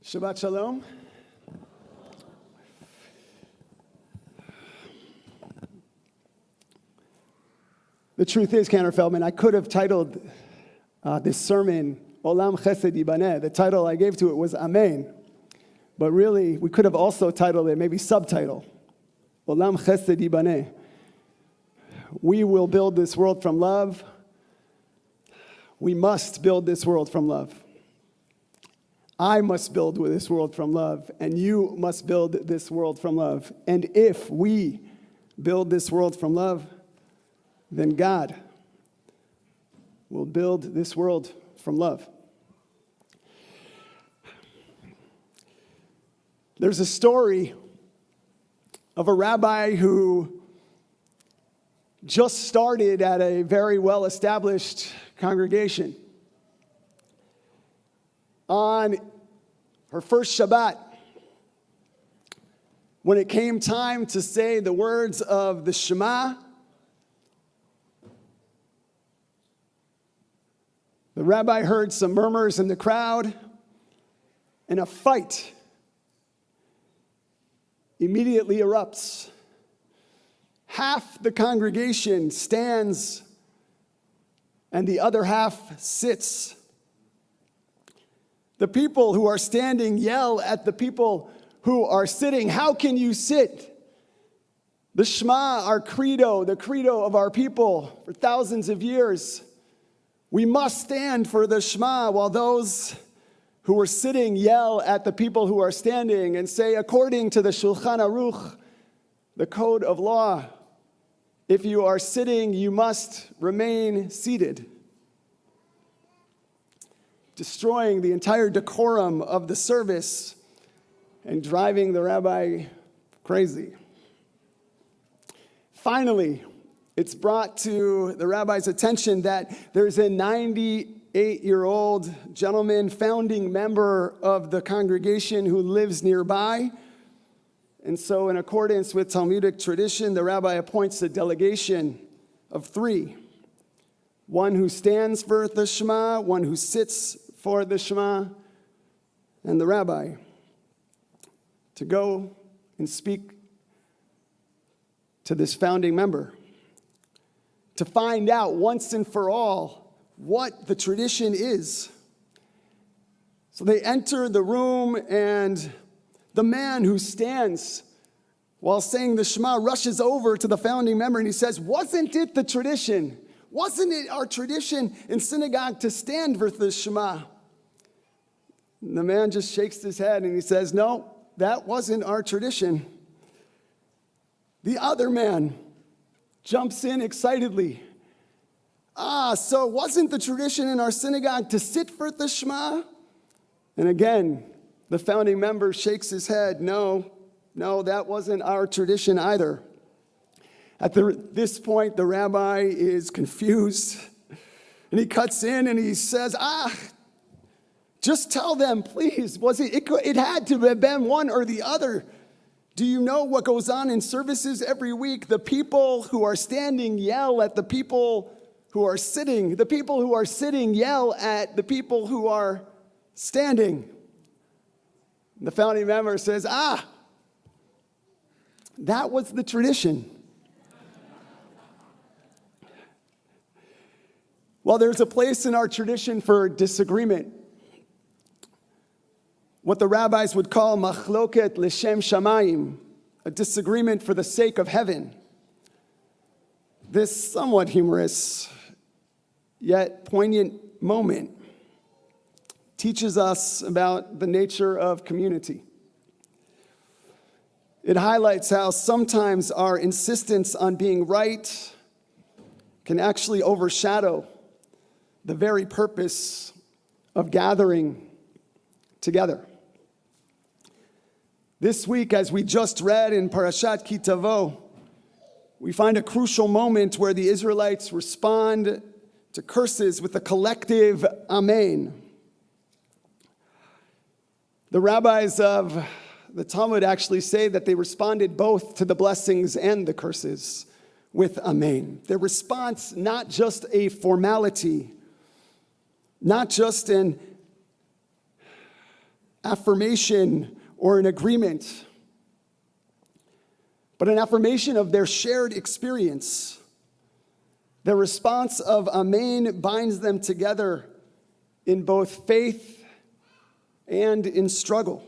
Shabbat Shalom. The truth is, Cantor Feldman, I could have titled this sermon, Olam Chesed Yibaneh. The title I gave to it was Amen. But really, we could have also titled it, maybe subtitle, Olam Chesed Yibaneh. We will build this world from love. We must build this world from love. I must build this world from love, and you must build this world from love. And if we build this world from love, then God will build this world from love. There's a story of a rabbi who just started at a very well-established congregation. On her first Shabbat, when it came time to say the words of the Shema, the rabbi heard some murmurs in the crowd, and a fight immediately erupts. Half the congregation stands, and the other half sits. The people who are standing yell at the people who are sitting, "How can you sit?" The Shema, our credo, the credo of our people for thousands of years. We must stand for the Shema, while those who are sitting yell at the people who are standing and say, according to the Shulchan Aruch, the code of law, if you are sitting, you must remain seated, destroying the entire decorum of the service and driving the rabbi crazy. Finally, it's brought to the rabbi's attention that there's a 98-year-old gentleman, founding member of the congregation, who lives nearby. And so in accordance with Talmudic tradition, the rabbi appoints a delegation of 3. One who stands for the Shema, one who sits for the Shema, and the rabbi, to go and speak to this founding member, to find out once and for all what the tradition is. So they enter the room, and the man who stands while saying the Shema rushes over to the founding member and he says, "Wasn't it the tradition? Wasn't it our tradition in synagogue to stand for the Shema?" And the man just shakes his head and he says, "No, that wasn't our tradition." The other man jumps in excitedly. So wasn't the tradition in our synagogue to sit for the Shema?" And again, the founding member shakes his head. No, that wasn't our tradition either. At this point, the rabbi is confused, and he cuts in and he says, just tell them, please. It had to have been one or the other. Do you know what goes on in services every week? The people who are standing yell at the people who are sitting. The people who are sitting yell at the people who are standing. And the founding member says, that was the tradition. Well, there's a place in our tradition for disagreement. What the rabbis would call machloket l'shem shamayim, a disagreement for the sake of heaven. This somewhat humorous, yet poignant moment teaches us about the nature of community. It highlights how sometimes our insistence on being right can actually overshadow the very purpose of gathering together. This week, as we just read in Parashat Ki Tavo, we find a crucial moment where the Israelites respond to curses with a collective Amen. The rabbis of the Talmud actually say that they responded both to the blessings and the curses with Amen. Their response, not just a formality, not just an affirmation or an agreement, but an affirmation of their shared experience. The response of Amen binds them together in both faith and in struggle.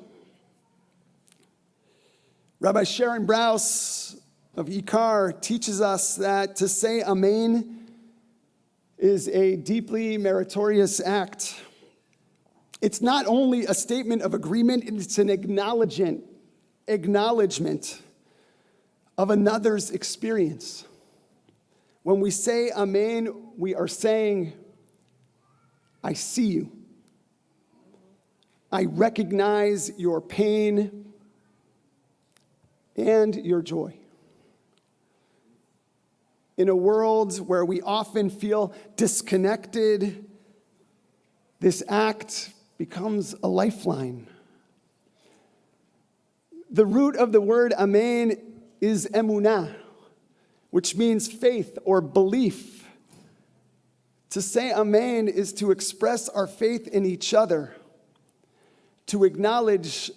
Rabbi Sharon Brous of Ikar teaches us that to say Amen is a deeply meritorious act. It's not only a statement of agreement, it's an acknowledgement of another's experience. When we say Amen, we are saying, I see you. I recognize your pain and your joy. In a world where we often feel disconnected, this act becomes a lifeline. The root of the word Amen is emunah, which means faith or belief. To say Amen is to express our faith in each other, to acknowledge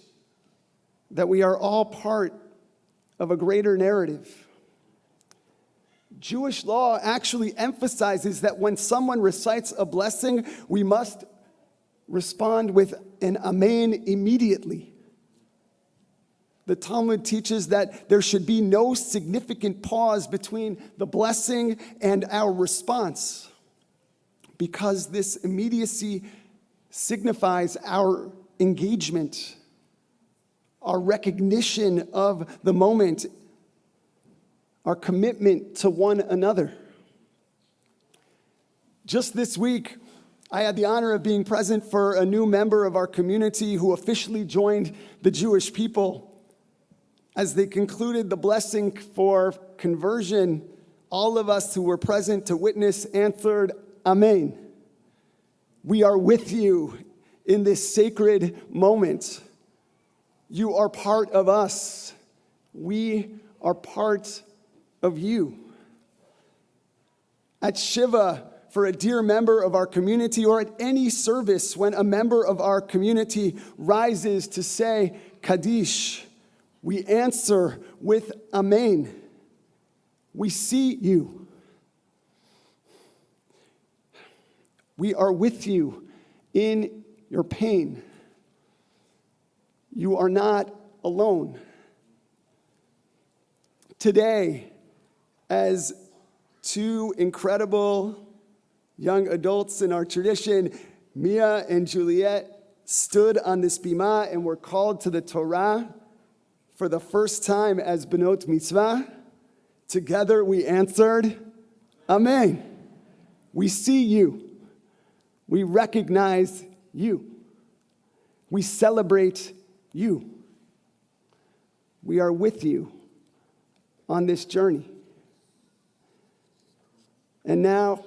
that we are all part of a greater narrative. Jewish law actually emphasizes that when someone recites a blessing, we must respond with an Amen immediately. The Talmud teaches that there should be no significant pause between the blessing and our response, because this immediacy signifies our engagement, our recognition of the moment, our commitment to one another. Just this week, I had the honor of being present for a new member of our community who officially joined the Jewish people. As they concluded the blessing for conversion, all of us who were present to witness answered, Amen. We are with you in this sacred moment. You are part of us. We are part of you. At Shiva, for a dear member of our community, or at any service when a member of our community rises to say Kaddish, we answer with Amen. We see you. We are with you in your pain. You are not alone. Today, as two incredible young adults in our tradition, Mia and Juliet, stood on this bima and were called to the Torah for the first time as Benot Mitzvah. Together we answered, Amen. We see you. We recognize you. We celebrate you. We are with you on this journey. And now,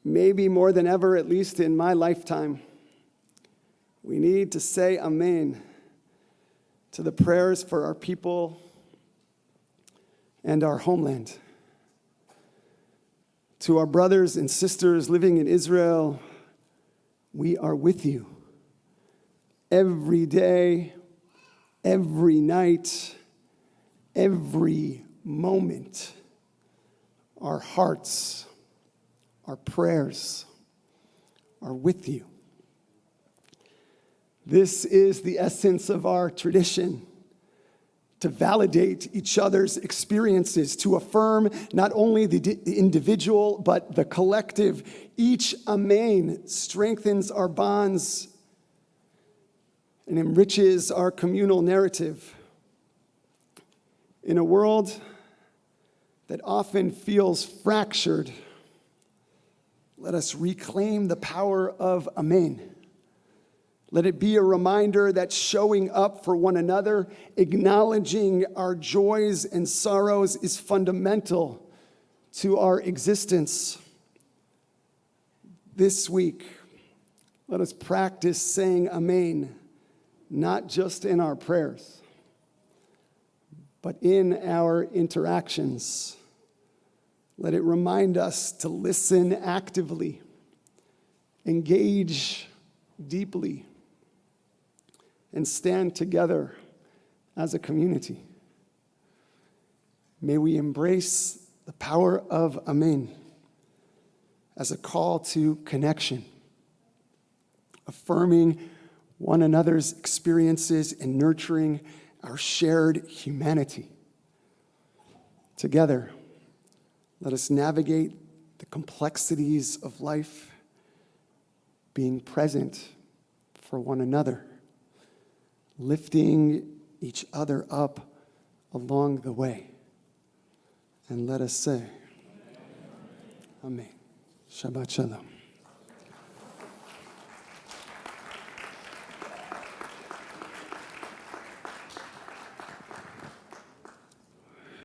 maybe more than ever, at least in my lifetime, we need to say Amen to the prayers for our people and our homeland. To our brothers and sisters living in Israel, we are with you. Every day, every night, every moment, our hearts, our prayers are with you. This is the essence of our tradition, to validate each other's experiences, to affirm not only the individual, but the collective. Each Amen strengthens our bonds and enriches our communal narrative. In a world that often feels fractured, let us reclaim the power of Amen. Let it be a reminder that showing up for one another, acknowledging our joys and sorrows, is fundamental to our existence. This week, let us practice saying Amen, not just in our prayers, but in our interactions. Let it remind us to listen actively, engage deeply, and stand together as a community. May we embrace the power of Amen as a call to connection, affirming one another's experiences and nurturing our shared humanity. Together, let us navigate the complexities of life, being present for one another, lifting each other up along the way. And let us say, Amen. Shabbat Shalom.